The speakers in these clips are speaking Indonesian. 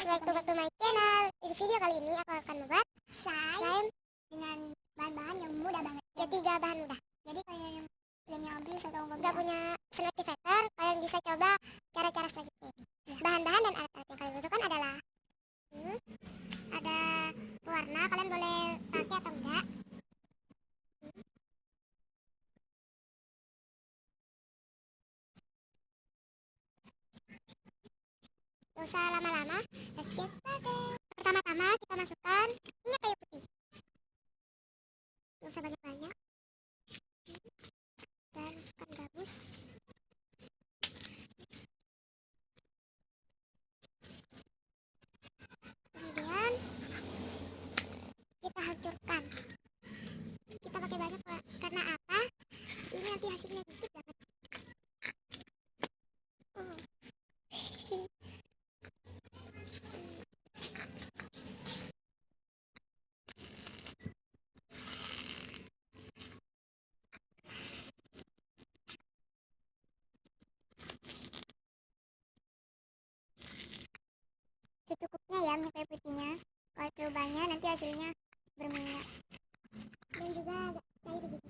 guys, welcome back to my channel. Di video kali ini aku akan membuat slime dengan bahan-bahan yang mudah banget. Ya, 3 bahan mudah. Jadi kayak yang punya obis atau nggak punya activator, kalian bisa coba cara-cara selanjutnya ini. Bahan-bahan dan alat-alat yang kalian butuhkan adalah ada pewarna, kalian boleh pakai atau enggak. Gak usah lama-lama. Let's get started. Pertama-tama kita masukkan minyak kayu putih. Gak usah banyak-banyak. Dan masukkan gabus. Kemudian kita hancurkan. Kita pakai banyak karena apa? Ini nanti hasilnya dikit banget. Secukupnya ya minyak kayu putihnya. Kalau terlalu banyak nanti hasilnya berminyak. Dan juga agak cair gitu.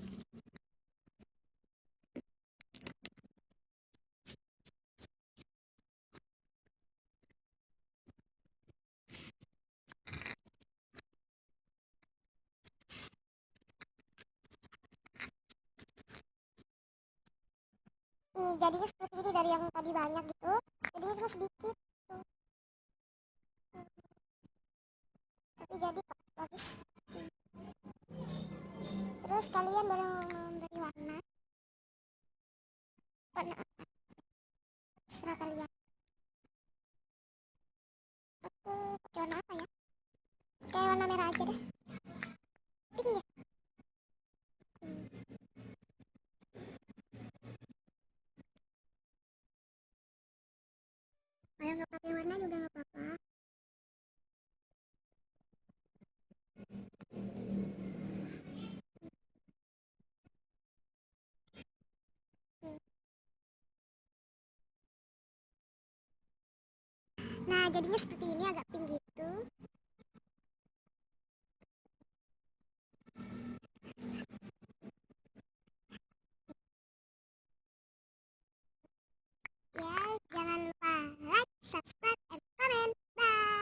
Nih jadinya seperti ini, dari yang tadi banyak gitu jadinya cuma sedikit tuh. Tapi jadi kok bagus. Terus kalian boleh memberi warna apa terserah kalian. Aku pakai warna apa ya, kayak warna merah aja deh, pink ya. Kalau nggak pakai warna juga nggak apa-apa. Nah jadinya seperti ini, agak pink gitu.